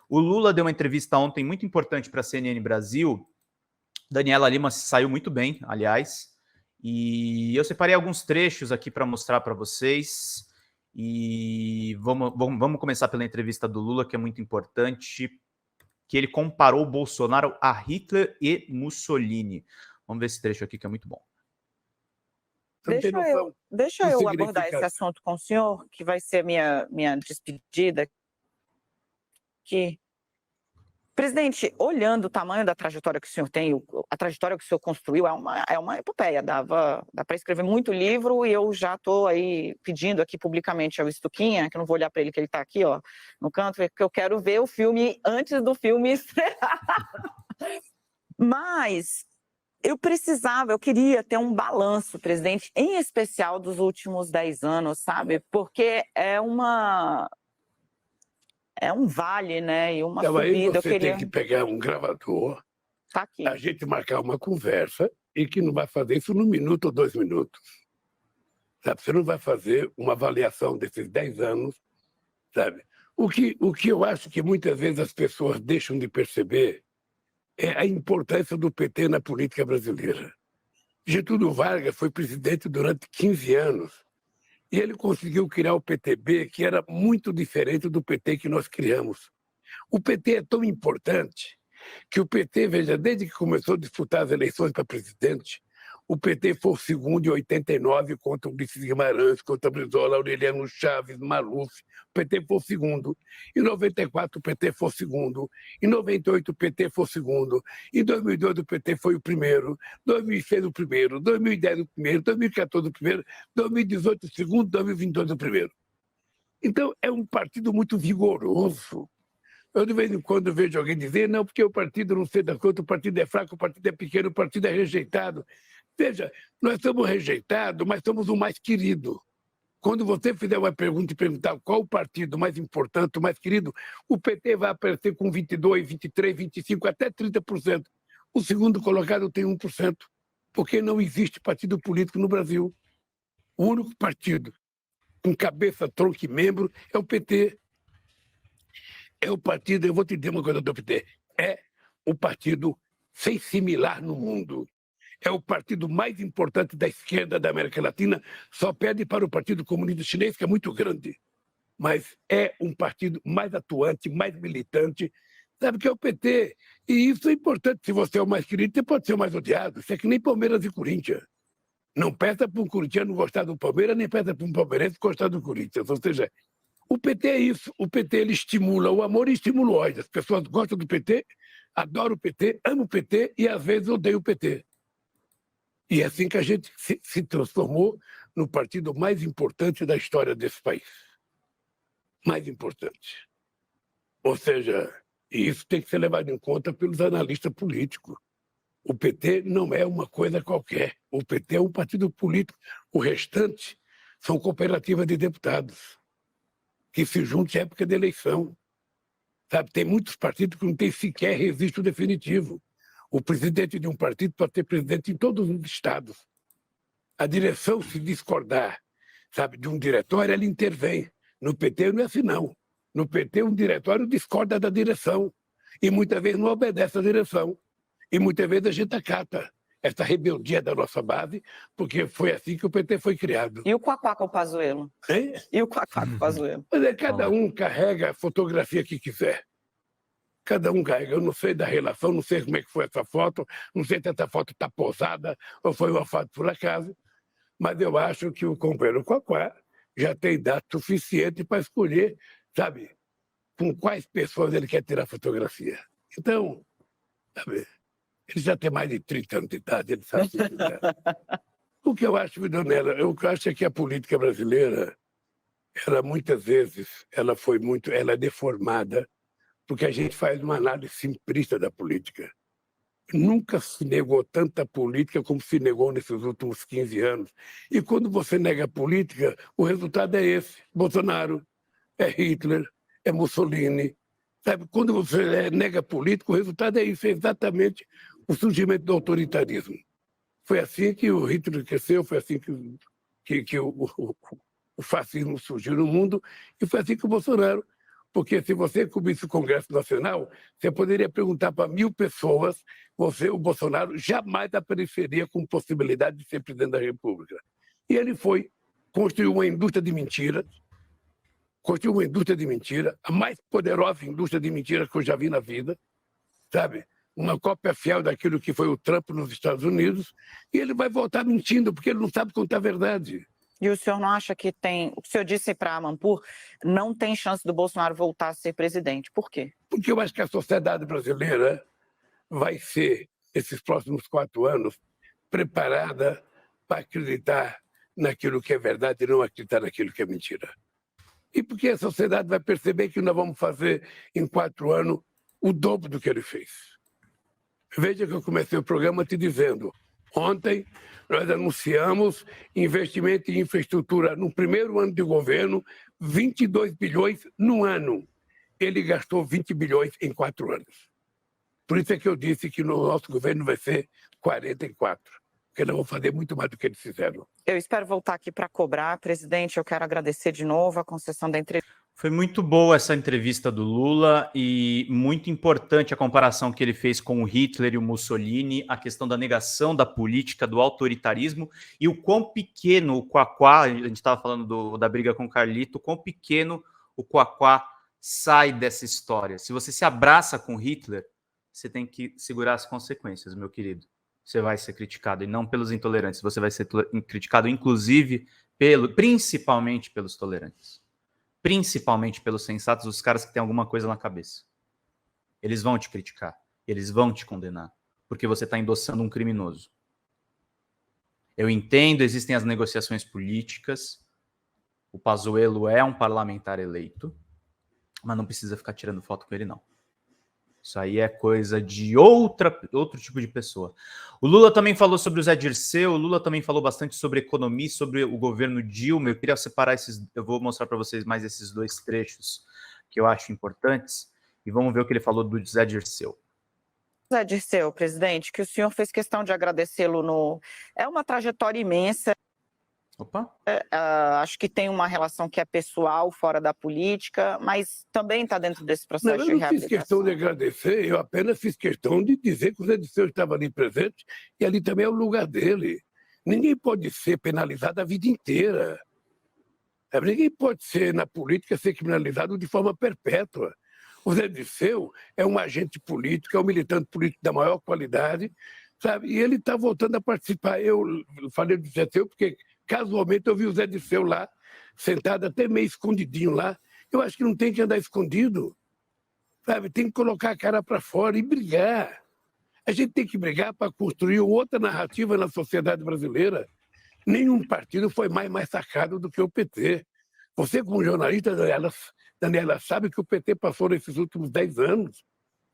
O Lula deu uma entrevista ontem muito importante para a CNN Brasil. Daniela Lima saiu muito bem, aliás. E eu separei alguns trechos aqui para mostrar para vocês. E vamos começar pela entrevista do Lula, que é muito importante, que ele comparou o Bolsonaro a Hitler e Mussolini. Vamos ver esse trecho aqui, que é muito bom. Deixa eu abordar esse assunto com o senhor, que vai ser a minha despedida. Presidente, olhando o tamanho da trajetória que o senhor tem, a trajetória que o senhor construiu, é uma epopeia. Dá para escrever muito livro, e eu já estou aí pedindo aqui publicamente ao Stuquinha, que eu não vou olhar para ele, que ele está aqui ó, no canto, porque eu quero ver o filme antes do filme estrear. Mas eu queria ter um balanço, presidente, em especial dos últimos 10 anos, sabe? Porque é um vale, né? E uma subida. Aí você tem que pegar um gravador, tá aqui, a gente marcar uma conversa, e que não vai fazer isso num minuto ou 2 minutos. Sabe? Você não vai fazer uma avaliação desses 10 anos, sabe? O que eu acho que muitas vezes as pessoas deixam de perceber é a importância do PT na política brasileira. Getúlio Vargas foi presidente durante 15 anos e ele conseguiu criar o PTB, que era muito diferente do PT que nós criamos. O PT é tão importante que o PT, veja, desde que começou a disputar as eleições para presidente, o PT foi o segundo em 89 contra o Ulisses Guimarães, contra Brizola, Aureliano Chaves, Maluf. O PT foi o segundo. Em 94 o PT foi o segundo. Em 98 o PT foi o segundo. Em 2002 o PT foi o primeiro. 2006 o primeiro. 2010 o primeiro. 2014 o primeiro. 2018 o segundo. 2022 o primeiro. Então é um partido muito vigoroso. Eu de vez em quando vejo alguém dizer, não, porque o partido não sei da conta, o partido é fraco, o partido é pequeno, o partido é rejeitado. Veja, nós somos rejeitados, mas somos o mais querido. Quando você fizer uma pergunta e perguntar qual o partido mais importante, o mais querido, o PT vai aparecer com 22%, 23%, 25%, até 30%. O segundo colocado tem 1%, porque não existe partido político no Brasil. O único partido com cabeça, tronco e membro é o PT. É o partido, eu vou te dizer uma coisa do PT, é o partido sem similar no mundo. É o partido mais importante da esquerda da América Latina, só perde para o Partido Comunista Chinês, que é muito grande. Mas é um partido mais atuante, mais militante, sabe, que é o PT. E isso é importante. Se você é o mais querido, você pode ser o mais odiado. Isso é que nem Palmeiras e Corinthians. Não peça para um corintiano gostar do Palmeiras, nem peça para um palmeirense gostar do Corinthians. Ou seja, o PT é isso. O PT ele estimula o amor e estimula o ódio. As pessoas gostam do PT, adoram o PT, amam o PT e às vezes odeiam o PT. E é assim que a gente se transformou no partido mais importante da história desse país. Mais importante. Ou seja, e isso tem que ser levado em conta pelos analistas políticos. O PT não é uma coisa qualquer. O PT é um partido político. O restante são cooperativas de deputados que se juntam em época de eleição. Sabe, tem muitos partidos que não têm sequer registro definitivo. O presidente de um partido pode ser presidente em todos os estados. A direção, se discordar, sabe, de um diretório, ela intervém. No PT não é assim, não. No PT, um diretório discorda da direção. E muitas vezes não obedece à direção. E muitas vezes a gente acata essa rebeldia da nossa base, porque foi assim que o PT foi criado. E o Quaquá com o Pazuello? Hein? E o Quaquá com o Pazuello? Mas é, cada um carrega a fotografia que quiser. Cada um carrega. Eu não sei da relação, não sei como é que foi essa foto, não sei se essa foto está posada ou foi uma foto por acaso, mas eu acho que o companheiro Quaquá já tem idade suficiente para escolher, sabe, com quais pessoas ele quer tirar fotografia. Então, sabe, ele já tem mais de 30 anos de idade, ele sabe o que quiser. O que eu acho, Vidonela, eu acho é que a política brasileira, ela muitas vezes, ela é deformada, porque a gente faz uma análise simplista da política. Nunca se negou tanta política como se negou nesses últimos 15 anos. E quando você nega a política, o resultado é esse. Bolsonaro, é Hitler, é Mussolini. Sabe? Quando você nega a política, o resultado é isso, é exatamente o surgimento do autoritarismo. Foi assim que o Hitler cresceu, foi assim que o fascismo surgiu no mundo, e foi assim que o Bolsonaro Porque se você cobrisse o Congresso Nacional, você poderia perguntar para 1.000 pessoas, o Bolsonaro jamais apareceria com possibilidade de ser presidente da República. E ele construiu uma indústria de mentiras, a mais poderosa indústria de mentiras que eu já vi na vida, sabe? Uma cópia fiel daquilo que foi o Trump nos Estados Unidos, e ele vai voltar mentindo, porque ele não sabe contar a verdade. E o senhor não acha que tem... O senhor disse para a Amanpour, não tem chance do Bolsonaro voltar a ser presidente. Por quê? Porque eu acho que a sociedade brasileira vai ser, esses próximos 4 anos, preparada para acreditar naquilo que é verdade e não acreditar naquilo que é mentira. E porque a sociedade vai perceber que nós vamos fazer, em 4 anos, o dobro do que ele fez. Veja que eu comecei o programa te dizendo, ontem nós anunciamos investimento em infraestrutura no primeiro ano de governo, 22 bilhões no ano. Ele gastou 20 bilhões em 4 anos. Por isso é que eu disse que no nosso governo vai ser 44, porque nós vamos fazer muito mais do que eles fizeram. Eu espero voltar aqui para cobrar. Presidente, eu quero agradecer de novo a concessão da entrevista. Foi muito boa essa entrevista do Lula e muito importante a comparação que ele fez com o Hitler e o Mussolini, a questão da negação da política, do autoritarismo e o quão pequeno o Quaquá, a gente estava falando da briga com o Carlito, o quão pequeno o Quaquá sai dessa história. Se você se abraça com Hitler, você tem que segurar as consequências, meu querido. Você vai ser criticado, e não pelos intolerantes, você vai ser criticado, inclusive, principalmente pelos tolerantes. Principalmente pelos sensatos, os caras que têm alguma coisa na cabeça. Eles vão te criticar, eles vão te condenar, porque você está endossando um criminoso. Eu entendo, existem as negociações políticas, o Pazuello é um parlamentar eleito, mas não precisa ficar tirando foto com ele, não. Isso aí é coisa de outro tipo de pessoa. O Lula também falou sobre o Zé Dirceu, o Lula também falou bastante sobre economia, sobre o governo Dilma. Eu queria separar eu vou mostrar para vocês mais esses 2 trechos que eu acho importantes, e vamos ver o que ele falou do Zé Dirceu. Zé Dirceu, presidente, que o senhor fez questão de agradecê-lo no... É uma trajetória imensa. Opa. Acho que tem uma relação que é pessoal, fora da política, mas também está dentro desse processo de reabilitação. Eu não fiz questão de agradecer, eu apenas fiz questão de dizer que o Zé Dirceu estava ali presente e ali também é o lugar dele. Ninguém pode ser penalizado a vida inteira. Ninguém pode ser, na política, ser criminalizado de forma perpétua. O Zé Dirceu é um agente político, é um militante político da maior qualidade, sabe? E ele está voltando a participar. Eu falei do Zé Dirceu porque... Casualmente, eu vi o Zé Dirceu lá, sentado até meio escondidinho lá. Eu acho que não tem que andar escondido, sabe? Tem que colocar a cara para fora e brigar. A gente tem que brigar para construir outra narrativa na sociedade brasileira. Nenhum partido foi mais massacrado do que o PT. Você, como jornalista, Daniela, sabe que o PT passou nesses últimos 10 anos.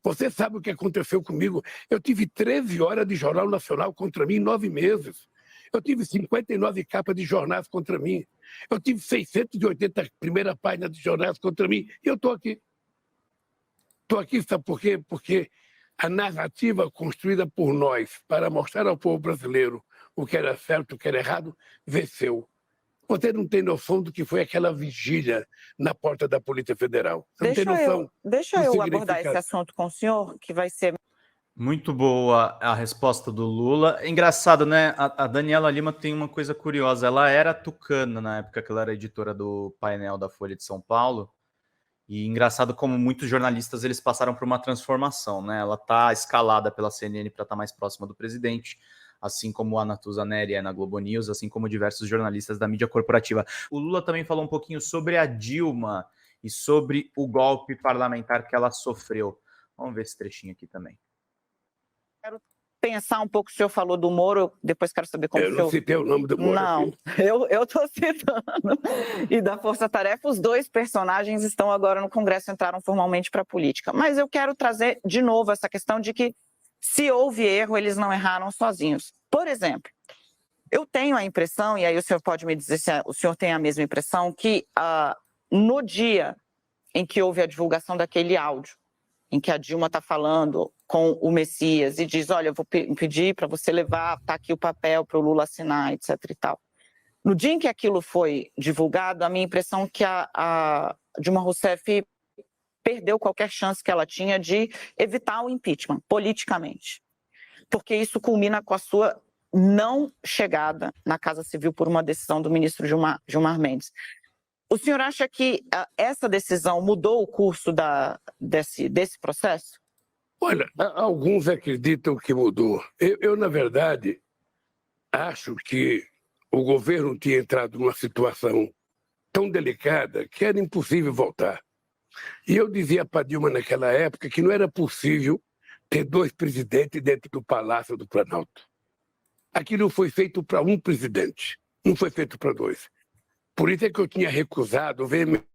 Você sabe o que aconteceu comigo. Eu tive 13 horas de Jornal Nacional contra mim em 9 meses. Eu tive 59 capas de jornais contra mim. Eu tive 680 primeiras páginas de jornais contra mim. E eu estou aqui. Estou aqui, sabe por quê? Porque a narrativa construída por nós para mostrar ao povo brasileiro o que era certo, o que era errado, venceu. Você não tem noção do que foi aquela vigília na porta da Polícia Federal. Você não tem noção. Deixa eu abordar esse assunto com o senhor, que vai ser... Muito boa a resposta do Lula. É engraçado, né? A Daniela Lima tem uma coisa curiosa. Ela era tucana na época que ela era editora do Painel da Folha de São Paulo. E engraçado como muitos jornalistas eles passaram por uma transformação, né? Ela está escalada pela CNN para estar mais próxima do presidente, assim como a Natuza Neri é na Globo News, assim como diversos jornalistas da mídia corporativa. O Lula também falou um pouquinho sobre a Dilma e sobre o golpe parlamentar que ela sofreu. Vamos ver esse trechinho aqui também. Quero pensar um pouco, o senhor falou do Moro, depois quero saber como o senhor... Eu não citei o nome do Moro. Não, eu estou citando. E da Força Tarefa, os 2 personagens estão agora no Congresso, entraram formalmente para a política. Mas eu quero trazer de novo essa questão de que, se houve erro, eles não erraram sozinhos. Por exemplo, eu tenho a impressão, e aí o senhor pode me dizer se o senhor tem a mesma impressão, que no dia em que houve a divulgação daquele áudio, em que a Dilma está falando com o Messias e diz, olha, eu vou pedir para você levar, tá aqui o papel para o Lula assinar, etc. e tal. No dia em que aquilo foi divulgado, a minha impressão é que a Dilma Rousseff perdeu qualquer chance que ela tinha de evitar o impeachment politicamente, porque isso culmina com a sua não chegada na Casa Civil por uma decisão do ministro Gilmar Mendes. O senhor acha que essa decisão mudou o curso desse processo? Olha, alguns acreditam que mudou. Eu, na verdade, acho que o governo tinha entrado numa situação tão delicada que era impossível voltar. E eu dizia para Dilma naquela época que não era possível ter 2 presidentes dentro do Palácio do Planalto. Aquilo foi feito para um presidente, não foi feito para 2. Por isso é que eu tinha recusado veementemente.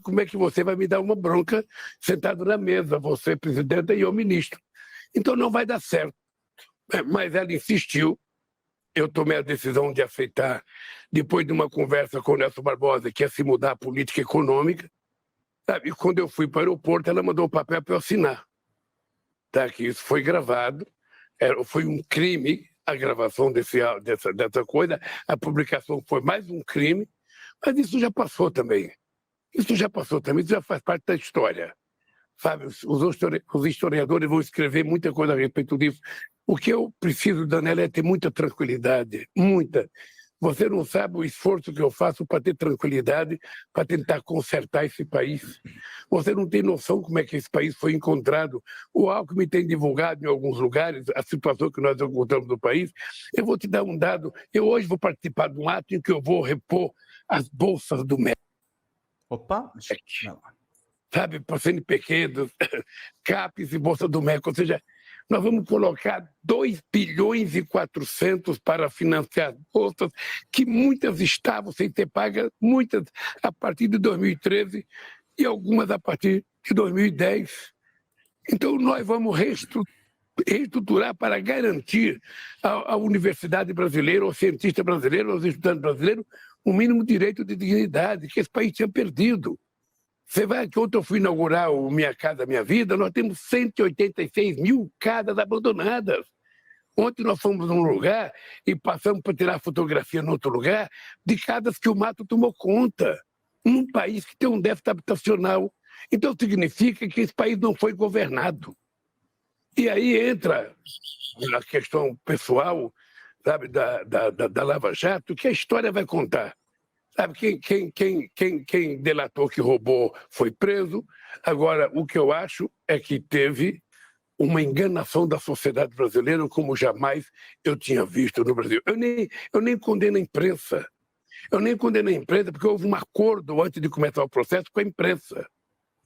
Como é que você vai me dar uma bronca sentado na mesa, você presidente e eu ministro? Então não vai dar certo. Mas ela insistiu, eu tomei a decisão de aceitar, depois de uma conversa com o Nelson Barbosa, que ia se mudar a política econômica. E quando eu fui para o aeroporto, ela mandou o papel para eu assinar. Que isso foi gravado, foi um crime a gravação dessa coisa, a publicação foi mais um crime, mas isso já passou também. Isso já faz parte da história. Sabe, os historiadores vão escrever muita coisa a respeito disso. O que eu preciso, Daniela, é ter muita tranquilidade, muita. Você não sabe o esforço que eu faço para ter tranquilidade, para tentar consertar esse país. Você não tem noção como é que esse país foi encontrado. O Alckmin tem divulgado em alguns lugares a situação que nós encontramos no país. Eu vou te dar um dado. Eu hoje vou participar de um ato em que eu vou repor as bolsas do MEC. Opa! Sabe, para CNPq, CAPES e Bolsa do MEC. Ou seja, nós vamos colocar 2 bilhões e 400 para financiar bolsas que muitas estavam sem ter pagas, muitas a partir de 2013 e algumas a partir de 2010. Então, nós vamos reestruturar para garantir à universidade brasileira, ao cientista brasileiro, aos estudantes brasileiros, o mínimo direito de dignidade que esse país tinha perdido. Você vai que ontem eu fui inaugurar o Minha Casa Minha Vida, nós temos 186 mil casas abandonadas. Ontem nós fomos num lugar e passamos para tirar fotografia em outro lugar de casas que o mato tomou conta. Num país que tem um déficit habitacional. Então significa que esse país não foi governado. E aí entra a questão pessoal, sabe, da Lava Jato, que a história vai contar. Sabe, quem delatou que roubou foi preso. Agora, o que eu acho é que teve uma enganação da sociedade brasileira como jamais eu tinha visto no Brasil. Eu nem condeno a imprensa. Eu nem condeno a imprensa porque houve um acordo antes de começar o processo com a imprensa.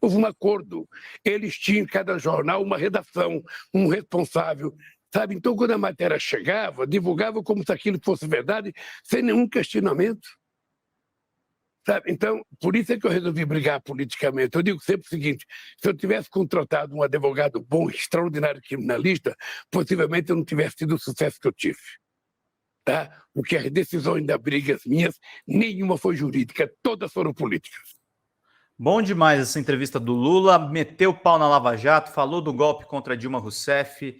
Houve um acordo. Eles tinham em cada jornal uma redação, um responsável. Sabe? Então, quando a matéria chegava, divulgava como se aquilo fosse verdade, sem nenhum questionamento. Sabe? Então, por isso é que eu resolvi brigar politicamente. Eu digo sempre o seguinte, se eu tivesse contratado um advogado bom, extraordinário criminalista, possivelmente eu não tivesse tido o sucesso que eu tive. Tá? Porque as decisões da briga minhas, nenhuma foi jurídica, todas foram políticas. Bom demais essa entrevista do Lula, meteu o pau na Lava Jato, falou do golpe contra Dilma Rousseff